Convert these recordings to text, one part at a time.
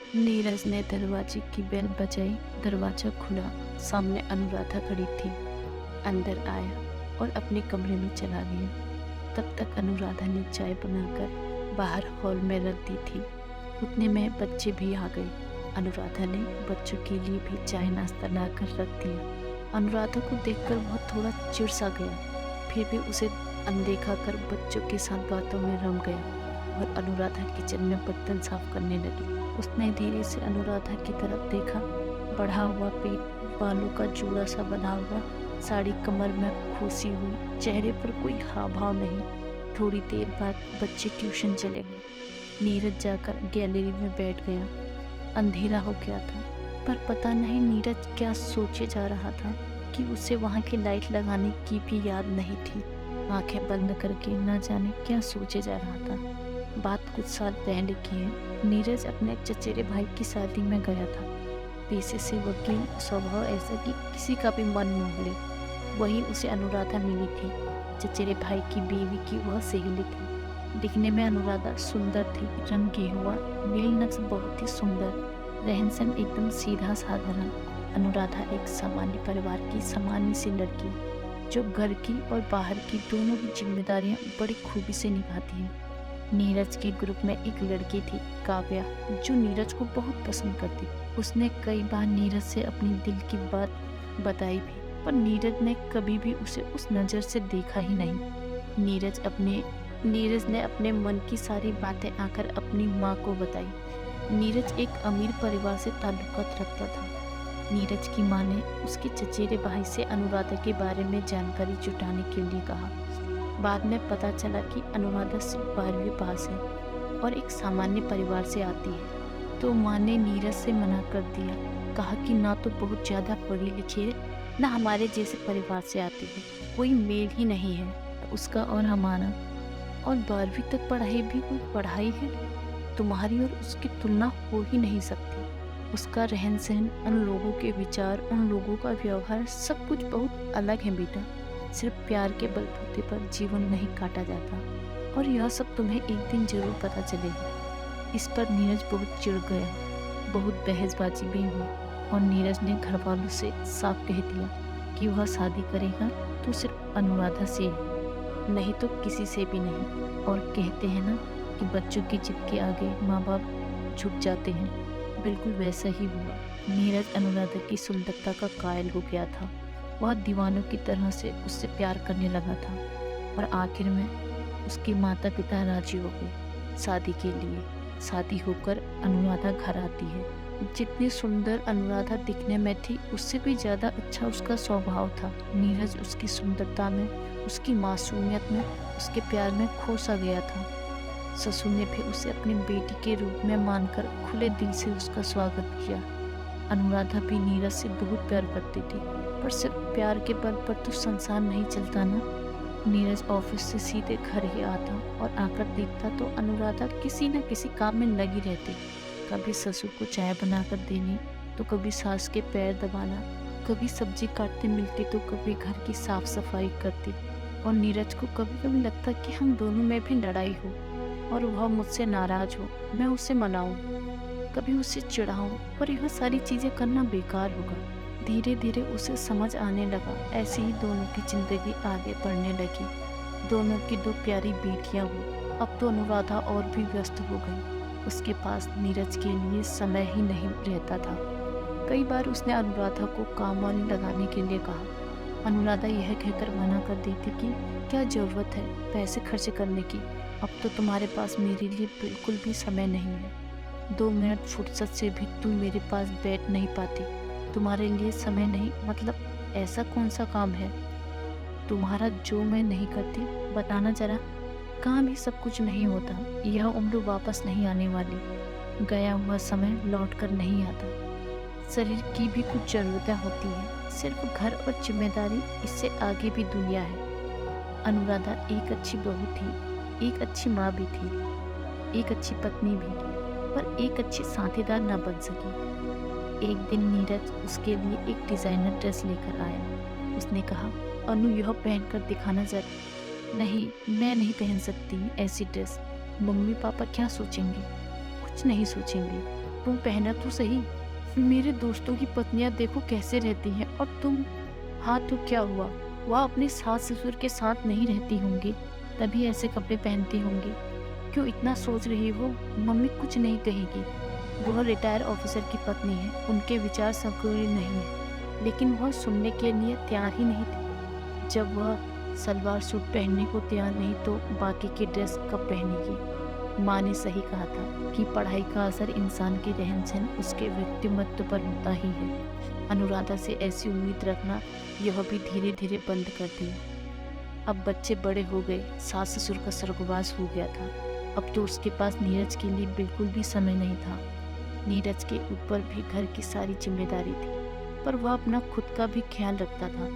नीरज ने दरवाजे की बेल बजाई। दरवाजा खुला। सामने अनुराधा खड़ी थी। अंदर आया और अपने कमरे में चला गया। तब तक अनुराधा ने चाय बनाकर बाहर हॉल में रख दी थी। उतने में बच्चे भी आ गए। अनुराधा ने बच्चों के लिए भी चाय नाश्ता लाकर रख दिया। अनुराधा को देखकर वह थोड़ा चिढ़ सा गया, फिर भी उसे अनदेखा कर बच्चों के साथ बातों में रम गया और अनुराधा किचन में बर्तन साफ करने लगी। उसने धीरे से अनुराधा की तरफ देखा। बढ़ा हुआ पेट, बालों का जूड़ा सा बना हुआ, साड़ी कमर में खोसी हुई, चेहरे पर कोई हाव भाव नहीं। थोड़ी देर बाद बच्चे ट्यूशन चले गए। नीरज जाकर गैलरी में बैठ गया। अंधेरा हो गया था, पर पता नहीं नीरज क्या सोचे जा रहा था कि उसे वहाँ की लाइट लगाने की भी याद नहीं थी। आंखें बंद करके न जाने क्या सोचे जा रहा था। बात कुछ साल पहले की है। नीरज अपने चचेरे भाई की शादी में गया था। पेशे से वकील, स्वभाव ऐसा कि किसी का भी मन मोह ले। वही उसे अनुराधा मिली थी। चचेरे भाई की बीवी की वह सहेली थी। दिखने में अनुराधा सुंदर थी। रंग गेहुआ, नील नक्श बहुत ही सुंदर, रहन सहन एकदम सीधा साधारण। अनुराधा एक सामान्य परिवार की सामान्य सी लड़की, जो घर की और बाहर की दोनों की जिम्मेदारियां बड़ी खूबी से निभाती है। नीरज के ग्रुप में एक लड़की थी, काव्या, जो नीरज को बहुत पसंद करती। उसने कई बार नीरज से अपनी दिल की बात बताई भी, पर नीरज ने कभी भी उसे उस नज़र से देखा ही नहीं। नीरज ने अपने मन की सारी बातें आकर अपनी माँ को बताई। नीरज एक अमीर परिवार से ताल्लुकात रखता था। नीरज की माँ ने उसके चचेरे भाई से अनुराधा के बारे में जानकारी जुटाने के लिए कहा। बाद में पता चला कि अनुराधा सिर्फ 12वीं पास है और एक सामान्य परिवार से आती है। तो माँ ने नीरज से मना कर दिया। कहा कि ना तो बहुत ज़्यादा पढ़ी लिखी है, ना हमारे जैसे परिवार से आती है, कोई मेल ही नहीं है उसका और हमारा। और 12वीं तक पढ़ाई भी कोई पढ़ाई है? तुम्हारी और उसकी तुलना हो ही नहीं सकती। उसका रहन सहन, उन लोगों के विचार, उन लोगों का व्यवहार, सब कुछ बहुत अलग है बेटा। सिर्फ प्यार के बलबूते पर जीवन नहीं काटा जाता, और यह सब तुम्हें एक दिन जरूर पता चलेगा। इस पर नीरज बहुत चिढ़ गया। बहुत बहसबाजी भी हुई और नीरज ने घर वालों से साफ कह दिया कि वह शादी करेगा तो सिर्फ अनुराधा से ही, नहीं तो किसी से भी नहीं। और कहते हैं ना कि बच्चों की जिद के आगे माँ बाप झुक जाते हैं, बिल्कुल वैसा ही हुआ। नीरज अनुराधा की सुंदरता का कायल हो गया था। वह दीवानों की तरह से उससे प्यार करने लगा था और आखिर में उसके माता पिता राजी हो गए शादी के लिए। शादी होकर अनुराधा घर आती है। जितनी सुंदर अनुराधा दिखने में थी, उससे भी ज़्यादा अच्छा उसका स्वभाव था। नीरज उसकी सुंदरता में, उसकी मासूमियत में, उसके प्यार में खो सा गया था। ससुर ने भी उसे अपनी बेटी के रूप में मानकर खुले दिल से उसका स्वागत किया। अनुराधा भी नीरज से बहुत प्यार करती थी, पर सिर्फ प्यार के बल पर तो संसार नहीं चलता ना। नीरज ऑफिस से सीधे घर ही आता और आकर देखता तो अनुराधा किसी न किसी काम में लगी रहती। कभी ससुर को चाय बनाकर देनी, तो कभी सास के पैर दबाना, कभी सब्जी काटते मिलती तो कभी घर की साफ सफाई करती। और नीरज को कभी कभी लगता कि हम दोनों में भी लड़ाई हो और वह मुझसे नाराज हो, मैं उसे मनाऊं, कभी उसे चिढ़ाऊं, पर यह सारी चीजें करना बेकार होगा। धीरे धीरे उसे समझ आने लगा। ऐसे ही दोनों की जिंदगी आगे बढ़ने लगी। दोनों की दो प्यारी बेटियां हुई। अब तो अनुराधा और भी व्यस्त हो गई। उसके पास नीरज के लिए समय ही नहीं रहता था। कई बार उसने अनुराधा को काम वाली लगाने के लिए कहा। अनुराधा यह कहकर मना कर देती कि क्या ज़रूरत है पैसे खर्च करने की, अब तो तुम्हारे पास मेरे लिए बिल्कुल भी समय नहीं है। 2 मिनट फुर्सत से भी तुम मेरे पास बैठ नहीं पाती। तुम्हारे लिए समय नहीं मतलब ऐसा कौन सा काम है तुम्हारा जो मैं नहीं करती, बताना जरा। काम ही सब कुछ नहीं होता। यह उम्र वापस नहीं आने वाली। गया हुआ समय लौट कर नहीं आता। शरीर की भी कुछ ज़रूरतें होती हैं, सिर्फ घर और जिम्मेदारी, इससे आगे भी दुनिया है। अनुराधा एक अच्छी बहू थी, एक अच्छी माँ भी थी, एक अच्छी पत्नी भी, पर एक अच्छी साथीदार न बन सकी। एक दिन नीरज उसके लिए एक डिज़ाइनर ड्रेस लेकर आया। उसने कहा, अनु यह पहनकर दिखाना जरा। नहीं, मैं नहीं पहन सकती ऐसी ड्रेस। मम्मी पापा क्या सोचेंगे? कुछ नहीं सोचेंगे। तुम पहना तो सही। मेरे दोस्तों की पत्नियां देखो कैसे रहती हैं, और तुम। हाँ तो क्या हुआ? वह अपने सास ससुर के साथ नहीं रहती होंगी, तभी ऐसे कपड़े पहनती होंगी। क्यों इतना सोच रही हो? मम्मी कुछ नहीं कहेगी। वह रिटायर ऑफिसर की पत्नी है, उनके विचार संकीर्ण नहीं है, लेकिन वह सुनने के लिए तैयार ही नहीं थी। जब वह सलवार सूट पहनने को तैयार नहीं तो बाकी की ड्रेस कब पहनेगी? माँ ने सही कहा था कि पढ़ाई का असर इंसान के रहन सहन, उसके व्यक्तिमत्व पर होता ही है। अनुराधा से ऐसी उम्मीद रखना यह भी धीरे धीरे बंद कर दिया। अब बच्चे बड़े हो गए, सास ससुर का स्वर्गवास हो गया था। अब तो उसके पास नीरज के लिए बिल्कुल भी समय नहीं था। नीरज के ऊपर भी घर की सारी जिम्मेदारी थी, पर वह अपना खुद का भी ख्याल रखता था।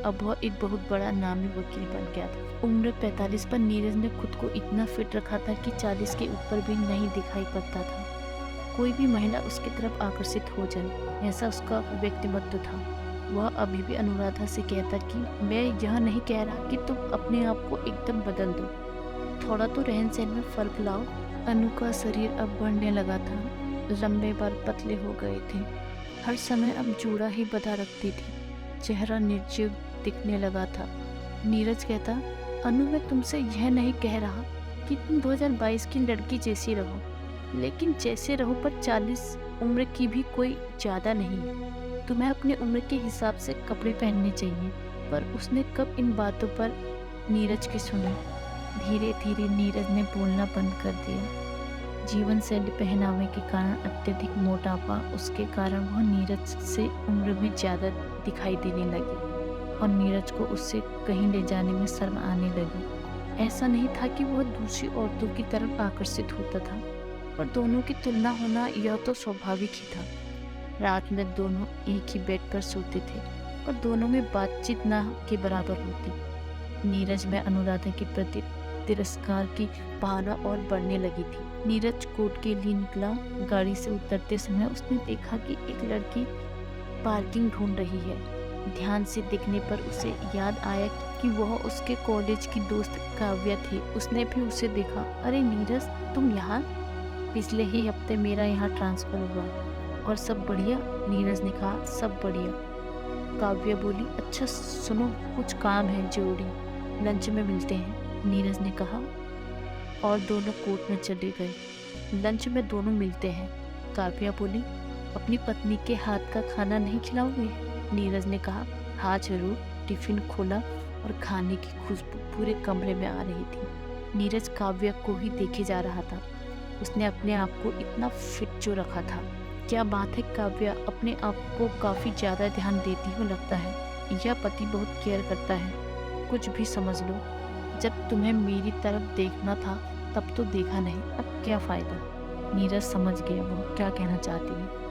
अब वह एक बहुत बड़ा नामी वकील बन गया था। उम्र 45 पर नीरज ने खुद को इतना फिट रखा था कि 40 के ऊपर भी नहीं दिखाई पड़ता था। कोई भी महिला उसकी तरफ आकर्षित हो जाए, ऐसा उसका व्यक्तिमत्व था। वह अभी भी अनुराधा से कहता कि मैं यह नहीं कह रहा कि तुम अपने आप को एकदम बदल दो, थोड़ा तो रहन सहन में फर्क लाओ। अनु का शरीर अब बढ़ने लगा था, लंबे बाल पतले हो गए थे, हर समय अब जूड़ा ही बंधा रखती थी, चेहरा निर्जीव दिखने लगा था। नीरज कहता, अनु मैं तुमसे यह नहीं कह रहा कि तुम 2022 की लड़की जैसी रहो, लेकिन जैसे रहो, पर 40 उम्र की भी कोई ज़्यादा नहीं है। तुम्हें अपने उम्र के हिसाब से कपड़े पहनने चाहिए। पर उसने कब इन बातों पर नीरज की सुनी? धीरे धीरे नीरज ने बोलना बंद कर दिया। जीवन शैली पहनावे के कारण अत्यधिक मोटापा, उसके कारण वह नीरज से उम्र में ज़्यादा दिखाई देने लगी और नीरज को उससे कहीं ले जाने में शर्म आने लगी। ऐसा नहीं था कि वह दूसरी औरतों की तरफ आकर्षित होता था, पर दोनों की तुलना होना यह तो स्वाभाविक ही था। रात में दोनों एक ही बेड पर सोते थे, पर दोनों में बातचीत ना के बराबर होती। नीरज में अनुराधा के प्रति तिरस्कार की भावना और बढ़ने लगी थी। नीरज कोर्ट के लिए निकला। गाड़ी से उतरते समय उसने देखा कि एक लड़की पार्किंग ढूंढ रही है। ध्यान से देखने पर उसे याद आया कि वह उसके कॉलेज की दोस्त काव्या थी। उसने भी उसे देखा। अरे नीरज, तुम यहाँ? पिछले ही हफ्ते मेरा यहाँ ट्रांसफर हुआ। और सब बढ़िया? नीरज ने कहा, सब बढ़िया। काव्या बोली, अच्छा सुनो, कुछ काम है जरूरी, लंच में मिलते हैं, नीरज ने कहा, और दोनों कोर्ट में चले गए। लंच में दोनों मिलते हैं, काव्या बोली। अपनी पत्नी के हाथ का खाना नहीं खिलाओगे? नीरज ने कहा, हाँ जरूर। टिफिन खोला और खाने की खुशबू पूरे कमरे में आ रही थी। नीरज काव्या को ही देखे जा रहा था। उसने अपने आप को इतना फिट जो रखा था। क्या बात है, काव्या अपने आप को काफ़ी ज़्यादा ध्यान देती हो लगता है। यह पति बहुत केयर करता है। कुछ भी समझ लो, जब तुम्हें मेरी तरफ देखना था तब तो देखा नहीं, अब क्या फ़ायदा। नीरज समझ गया वह क्या कहना चाहती है।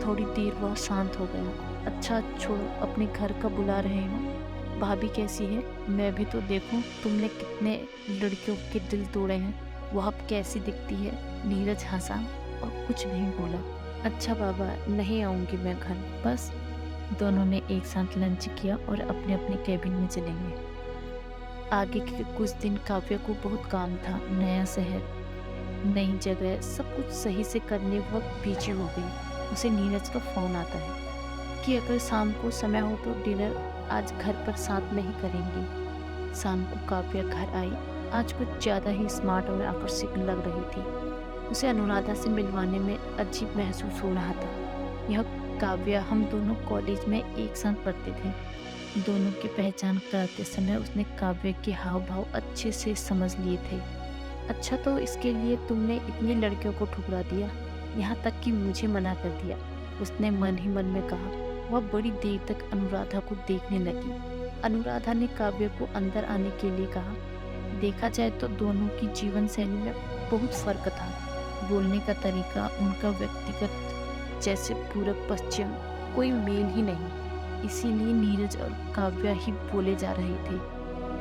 थोड़ी देर वह शांत हो गया। अच्छा छोड़ो, अपने घर का बुला रहे हो? भाभी कैसी है? मैं भी तो देखूं, तुमने कितने लड़कियों के दिल तोड़े हैं, वह अब कैसी दिखती है? नीरज हंसा और कुछ नहीं बोला। अच्छा बाबा, नहीं आऊँगी मैं घर, बस। दोनों ने एक साथ लंच किया और अपने अपने कैबिन में चले गए। आगे के कुछ दिन काव्या को बहुत काम था। नया शहर, नई जगह, सब कुछ सही से करने वक्त बिजी हो गई। उसे नीरज का फ़ोन आता है कि अगर शाम को समय हो तो डिनर आज घर पर साथ में ही करेंगे। शाम को काव्या घर आई। आज कुछ ज़्यादा ही स्मार्ट और आकर्षक लग रही थी। उसे अनुराधा से मिलवाने में अजीब महसूस हो रहा था। यह काव्या, हम दोनों कॉलेज में एक साथ पढ़ते थे। दोनों की पहचान कराते समय उसने काव्य के हाव भाव अच्छे से समझ लिए थे। अच्छा, तो इसके लिए तुमने इतनी लड़कियों को ठुकरा दिया, यहाँ तक कि मुझे मना कर दिया, उसने मन ही मन में कहा। वह बड़ी देर तक अनुराधा को देखने लगी। अनुराधा ने काव्य को अंदर आने के लिए कहा। देखा जाए तो दोनों की जीवन शैली में बहुत फर्क था। बोलने का तरीका, उनका व्यक्तिगत जैसे पूरब पश्चिम, कोई मेल ही नहीं। इसीलिए नीरज और काव्या ही बोले जा रहे थे,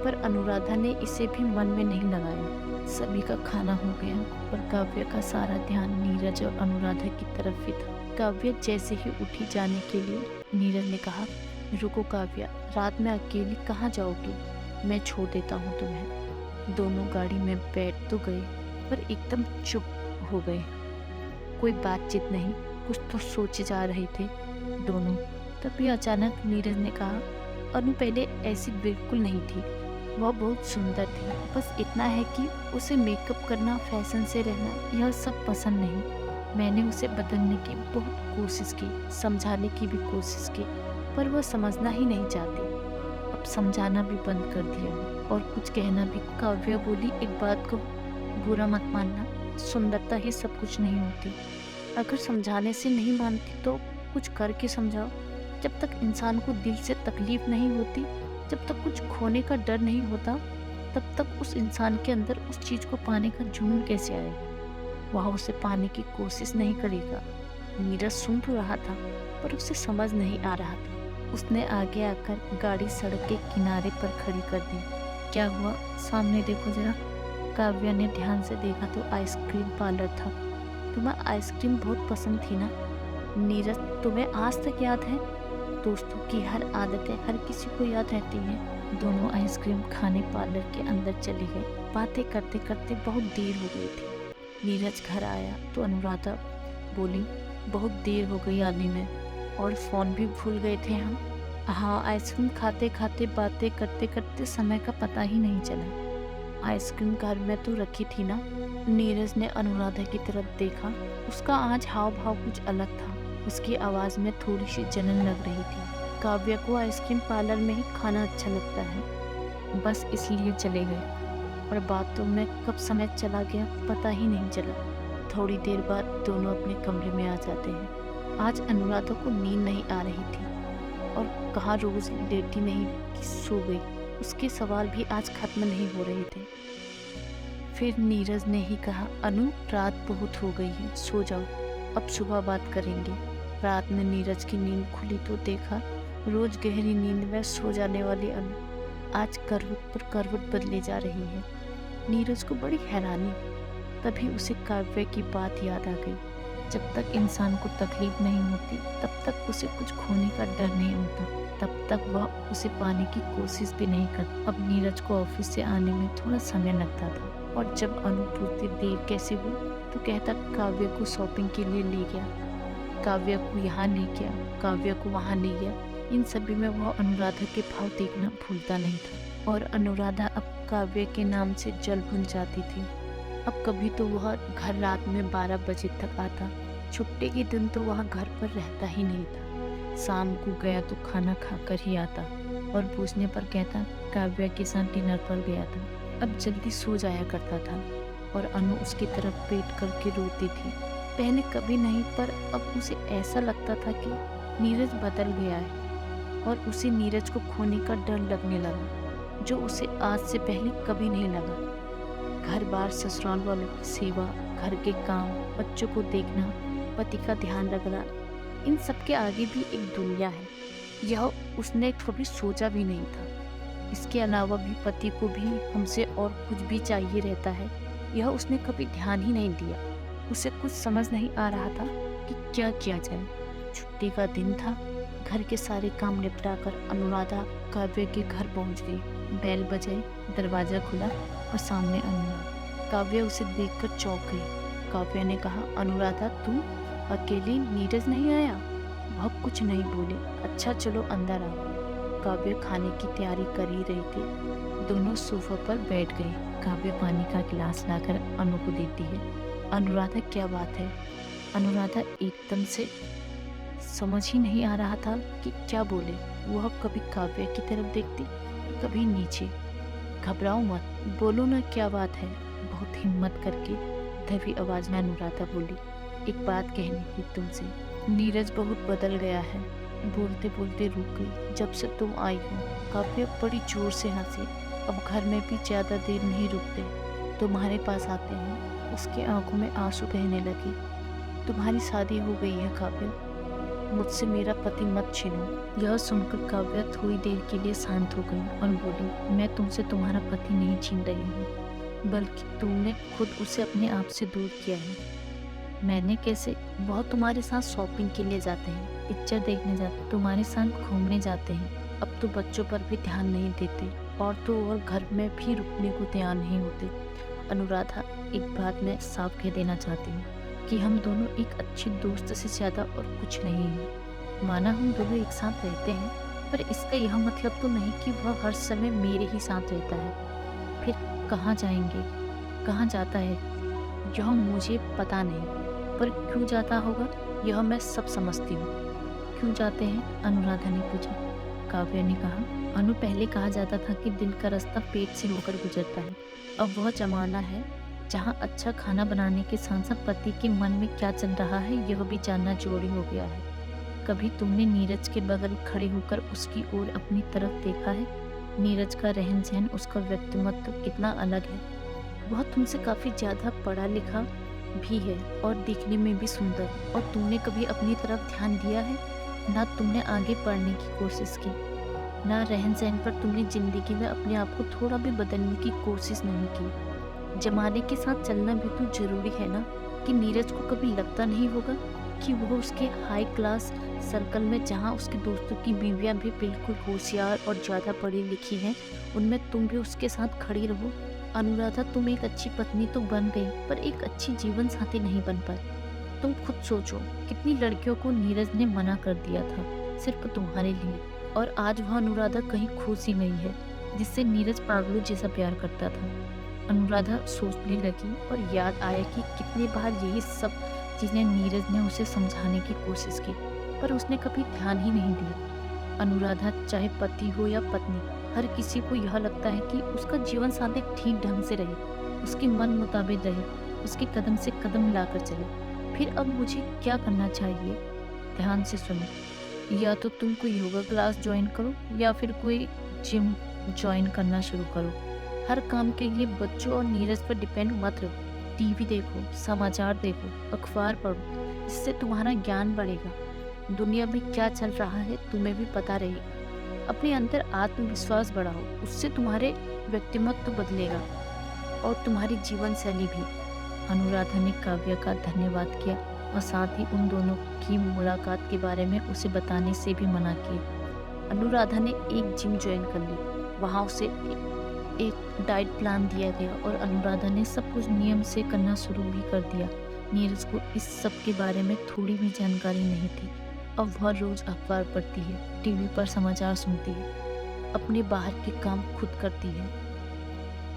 पर अनुराधा ने इसे भी मन में नहीं लगाया। सभी का खाना हो गया, पर काव्या का सारा ध्यान नीरज और अनुराधा की तरफ ही था। काव्या जैसे ही उठी जाने के लिए, नीरज ने कहा, रुको काव्या, रात में अकेली कहाँ जाओगी? मैं छोड़ देता हूँ तुम्हें। दोनों गाड़ी में बैठ तो गए, पर एकदम चुप हो गए। कोई बातचीत नहीं। कुछ तो सोचे जा रहे थे दोनों। तभी अचानक नीरज ने कहा, अनु पहले ऐसी बिल्कुल नहीं थी, वह बहुत सुंदर थी। बस इतना है कि उसे मेकअप करना, फैशन से रहना, यह सब पसंद नहीं। मैंने उसे बदलने की बहुत कोशिश की, समझाने की भी कोशिश की, पर वह समझना ही नहीं चाहती। अब समझाना भी बंद कर दिया और कुछ कहना भी। काव्या बोली, एक बात को बुरा मत मानना, सुंदरता ही सब कुछ नहीं होती। अगर समझाने से नहीं मानती तो कुछ करके समझाओ। जब तक इंसान को दिल से तकलीफ नहीं होती, जब तक कुछ खोने का डर नहीं होता, तब तक उस इंसान के अंदर उस चीज को पाने का जुनून कैसे आएगा? वह उसे पाने की कोशिश नहीं करेगा। नीरज सुन तो रहा था, पर उसे समझ नहीं आ रहा था। उसने आगे आकर गाड़ी सड़क के किनारे पर खड़ी कर दी। क्या हुआ? सामने देखो जरा। काव्या ने ध्यान से देखा तो आइसक्रीम पार्लर था। तुम्हें आइसक्रीम बहुत पसंद थी ना नीरज? तुम्हें आज तक याद है? दोस्तों की हर आदतें हर किसी को याद रहती हैं। दोनों आइसक्रीम खाने पार्लर के अंदर चले गए। बातें करते करते बहुत देर हो गई थी। नीरज घर आया तो अनुराधा बोली, बहुत देर हो गई आने में, और फ़ोन भी भूल गए थे हम। हाँ, आइसक्रीम खाते खाते बातें करते करते समय का पता ही नहीं चला। आइसक्रीम घर में तो रखी थी ना? नीरज ने अनुराधा की तरफ देखा। उसका आज हाव भाव कुछ अलग था। उसकी आवाज़ में थोड़ी सी जलन लग रही थी। काव्या को आइसक्रीम पार्लर में ही खाना अच्छा लगता है, बस इसलिए चले गए। और बातों में कब समय चला गया पता ही नहीं चला। थोड़ी देर बाद दोनों अपने कमरे में आ जाते हैं। आज अनुराधा को नींद नहीं आ रही थी और कहाँ रोज लेटी नहीं कि सो गई, उसके सवाल भी आज खत्म नहीं हो रहे थे। फिर नीरज ने ही कहा, अनु रात बहुत हो गई है, सो जाओ, अब सुबह बात करेंगे। रात में नीरज की नींद खुली तो देखा रोज गहरी नींद में सो जाने वाली अनु आज करवट पर करवट बदले जा रही है। नीरज को बड़ी हैरानी। तभी उसे काव्य की बात याद आ गई। जब तक इंसान को तकलीफ नहीं होती तब तक उसे कुछ खोने का डर नहीं होता, तब तक वह उसे पाने की कोशिश भी नहीं करता। अब नीरज को ऑफिस से आने में थोड़ा समय लगता था, और जब अनु पूछती देर कैसे हुई तो कहता काव्य को शॉपिंग के लिए ले गया, काव्य को यहाँ ले गया, काव्य को वहाँ ले गया। इन सभी में वह अनुराधा के भाव देखना भूलता नहीं था। और अनुराधा अब काव्य के नाम से जल भुन जाती थी। अब कभी तो वह घर रात में 12 बजे तक आता। छुट्टी के दिन तो वह घर पर रहता ही नहीं था। शाम को गया तो खाना खाकर ही आता, और पूछने पर कहता काव्य के साथ डिनर पर गया था। अब जल्दी सो जाया करता था, और अनु उसकी तरफ पेट करके रोती थी। पहले कभी नहीं, पर अब उसे ऐसा लगता था कि नीरज बदल गया है, और उसे नीरज को खोने का डर लगने लगा, जो उसे आज से पहले कभी नहीं लगा। घर बार, ससुराल वालों की सेवा, घर के काम, बच्चों को देखना, पति का ध्यान रखना, इन सब के आगे भी एक दुनिया है। यह उसने कभी सोचा भी नहीं था। इसके अलावा भी पति को भी हमसे और कुछ भी चाहिए रहता है, यह उसने कभी ध्यान ही नहीं दिया। उसे कुछ समझ नहीं आ रहा था कि क्या किया जाए। छुट्टी का दिन था। घर के सारे काम निपटाकर अनुराधा काव्य के घर पहुंच गई। बेल बजाई, दरवाजा खुला और सामने अनुराधा। काव्य उसे देखकर चौंक गई। काव्य ने कहा, अनुराधा तू अकेली? नीरज नहीं आया? वह कुछ नहीं बोले। अच्छा चलो अंदर आओ। काव्य खाने की तैयारी कर ही रही थी। दोनों सोफा पर बैठ गई। काव्य पानी का गिलास लाकर अनु को देती है। अनुराधा क्या बात है? अनुराधा एकदम से समझ ही नहीं आ रहा था कि क्या बोले। वह कभी काव्य की तरफ देखती, कभी नीचे। घबराओ मत, बोलो ना क्या बात है। बहुत हिम्मत करके दबी आवाज में अनुराधा बोली, एक बात कहनी थी तुमसे। नीरज बहुत बदल गया है। बोलते बोलते रुक गई। जब से तुम आई हो। काव्य बड़ी जोर से हंसी। अब घर में भी ज्यादा देर नहीं रुकते, तुम्हारे पास आते हैं। उसकी आंखों में आंसू बहने लगे। तुम्हारी शादी हो गई है काव्य, मुझसे मेरा पति मत छीनो। यह सुनकर काव्य थोड़ी देर के लिए शांत हो गई और बोली, मैं तुमसे तुम्हारा पति नहीं छीन रही हूँ, बल्कि तुमने खुद उसे अपने आप से दूर किया है। मैंने कैसे? वह तुम्हारे साथ शॉपिंग के लिए जाते हैं, पिक्चर देखने जाते हैं, तुम्हारे साथ घूमने जाते हैं। अब तो बच्चों पर भी ध्यान नहीं देते, और तो और घर में भी रुकने को तैयार नहीं होते। अनुराधा, एक बात मैं साफ कह देना चाहती हूँ कि हम दोनों एक अच्छे दोस्त से ज़्यादा और कुछ नहीं हैं। माना हम दोनों एक साथ रहते हैं, पर इसका यह मतलब तो नहीं कि वह हर समय मेरे ही साथ रहता है। फिर कहाँ जाएँगे, कहाँ जाता है, यह मुझे पता नहीं, पर क्यों जाता होगा यह मैं सब समझती हूँ। क्यों जाते हैं? अनुराधा ने पूछा। काव्या ने कहा, अनु पहले कहा जाता था कि दिल का रास्ता पेट से होकर गुजरता है। अब वह जमाना है जहाँ अच्छा खाना बनाने के साथ साथ पति के मन में क्या चल रहा है यह भी जानना जरूरी हो गया है। कभी तुमने नीरज के बगल खड़े होकर उसकी ओर अपनी तरफ देखा है? नीरज का रहन सहन, उसका व्यक्तिमत्व कितना अलग है। वह तुमसे काफी ज्यादा पढ़ा लिखा भी है और दिखने में भी सुंदर। और तुमने कभी अपनी तरफ ध्यान दिया है? ना तुमने आगे बढ़ने की कोशिश की, ना रहन सहन पर तुमने जिंदगी में अपने आप को थोड़ा भी बदलने की कोशिश नहीं की। जमाने के साथ चलना भी तो जरूरी है ना। कि नीरज को कभी लगता नहीं होगा कि वो उसके हाई क्लास सर्कल में, जहाँ उसके दोस्तों की बीवियां भी बिल्कुल होशियार और ज़्यादा पढ़ी लिखी हैं, उनमें तुम भी उसके साथ खड़ी रहो। अनुराधा, तुम एक अच्छी पत्नी तो बन गई, पर एक अच्छी जीवन साथी नहीं बन पाई। तुम खुद सोचो, कितनी लड़कियों को नीरज ने मना कर दिया था सिर्फ तुम्हारे लिए, और आज वह अनुराधा कहीं खुश ही नहीं है जिससे नीरज पागलों जैसा प्यार करता था। अनुराधा सोचने लगी और याद आया कि कितनी बार यही सब चीज़ें नीरज ने उसे समझाने की कोशिश की, पर उसने कभी ध्यान ही नहीं दिया। अनुराधा, चाहे पति हो या पत्नी, हर किसी को यह लगता है कि उसका जीवन साथी ठीक ढंग से रहे, उसके मन मुताबिक रहे, उसके कदम से कदम मिलाकर चले। फिर अब मुझे क्या करना चाहिए? ध्यान से सुनो। या तो तुम कोई योगा क्लास ज्वाइन करो या फिर कोई जिम ज्वाइन करना शुरू करो। हर काम के लिए बच्चों और नीरज पर डिपेंड मत रहो। टीवी देखो, समाचार देखो, अखबार पढ़ो, इससे तुम्हारा ज्ञान बढ़ेगा। दुनिया में क्या चल रहा है तुम्हें भी पता रहेगा। अपने अंदर आत्मविश्वास बढ़ाओ, उससे तुम्हारे व्यक्तिमत्व बदलेगा और तुम्हारी जीवन शैली भी। अनुराधा ने काव्या का धन्यवाद किया और साथ ही उन दोनों की मुलाकात के बारे में उसे बताने से भी मना किया। अनुराधा ने एक जिम ज्वाइन कर ली, वहाँ उसे एक डाइट प्लान दिया गया और अनुराधा ने सब कुछ नियम से करना शुरू भी कर दिया। नीरज को इस सब के बारे में थोड़ी भी जानकारी नहीं थी। अब वह रोज अखबार पढ़ती है, टीवी पर समाचार सुनती है, अपने बाहर के काम खुद करती है।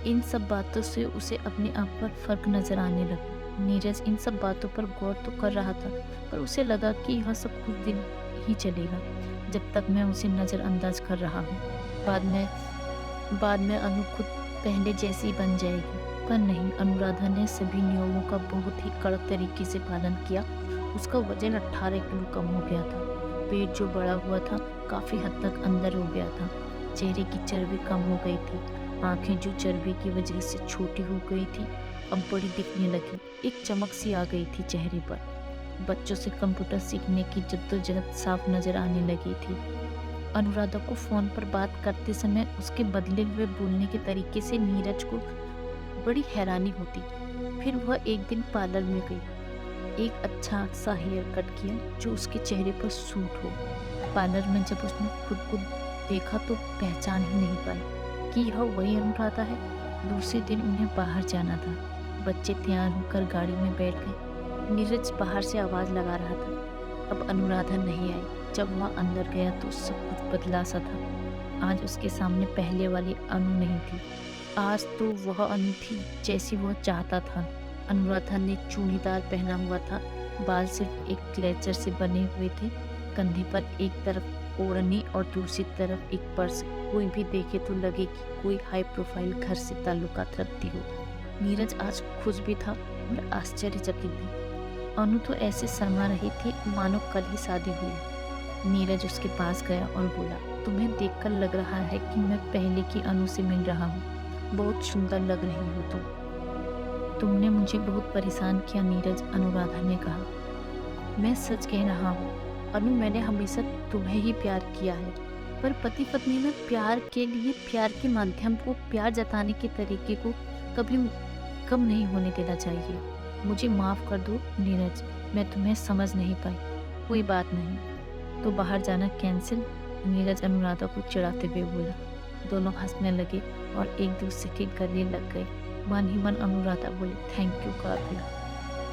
इन सब बातों से उसे अपने आप पर फर्क नजर आने लगा। नीरज इन सब बातों पर गौर तो कर रहा था, पर उसे लगा कि यह सब कुछ दिन ही चलेगा, जब तक मैं उसे नज़रअंदाज कर रहा हूँ। बाद में अनु खुद पहले जैसी बन जाएगी। पर नहीं, अनुराधा ने सभी नियमों का बहुत ही कड़क तरीके से पालन किया। उसका वजन 18 किलो कम हो गया था। पेट जो बड़ा हुआ था काफ़ी हद तक अंदर हो गया था। चेहरे की चर्बी कम हो गई थी। आंखें जो चर्बी की वजह से छोटी हो गई थी अब बड़ी दिखने लगी। एक चमक सी आ गई थी चेहरे पर। बच्चों से कंप्यूटर सीखने की जद्दोजहद साफ नजर आने लगी थी। अनुराधा को फोन पर बात करते समय उसके बदले हुए बोलने के तरीके से नीरज को बड़ी हैरानी होती। फिर वह एक दिन पार्लर में गई, एक अच्छा सा हेयर कट किया जो उसके चेहरे पर सूट हो। पार्लर में जब उसने खुद को देखा तो पहचान ही नहीं पाई कि यह वही अनुराधा है। दूसरे दिन उन्हें बाहर जाना था। बच्चे तैयार होकर गाड़ी में बैठ गए। नीरज बाहर से आवाज़ लगा रहा था। अब अनुराधा नहीं आई। जब वह अंदर गया तो सब कुछ बदला सा था। आज उसके सामने पहले वाली अनु नहीं थी। आज तो वह अनु थी जैसी वह चाहता था। अनुराधा ने चूड़ीदार पहना हुआ था, बाल सिर्फ एक क्लेचर से बने हुए थे, कंधे पर एक तरफ ओढ़नी और दूसरी तरफ एक पर्स। कोई भी देखे तो लगे कि कोई हाई प्रोफाइल घर से ताल्लुकात रखती हो। नीरज आज खुश भी था और आश्चर्यचकित भी। अनु तो ऐसे शर्मा रही थी मानो कल ही शादी हुई। नीरज उसके पास गया और बोला, तुम्हें देखकर लग रहा है कि मैं पहले की अनु से मिल रहा हूँ। बहुत सुंदर लग रही हो तुमने मुझे बहुत परेशान किया नीरज, अनुराधा ने कहा। मैं सच कह रहा हूँ अनु, मैंने हमेशा तुम्हें ही प्यार किया है, पर पति पत्नी में प्यार के लिए प्यार के माध्यम को, प्यार जताने के तरीके को कभी कम नहीं होने देना चाहिए। मुझे माफ़ कर दो नीरज, मैं तुम्हें समझ नहीं पाई। कोई बात नहीं, तो बाहर जाना कैंसिल, नीरज अनुराधा को चिढ़ाते हुए बोला। दोनों हंसने लगे और एक दूसरे के गले लग गए। मन ही मन अनुराधा बोली, थैंक यू काव्या।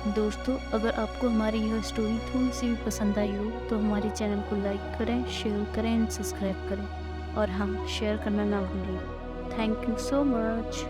दोस्तों, अगर आपको हमारी यह स्टोरी थोड़ी सी भी पसंद आई हो तो हमारे चैनल को लाइक करें, शेयर करें एंड सब्सक्राइब करें और हाँ, शेयर करना ना भूलें। Thank you so much.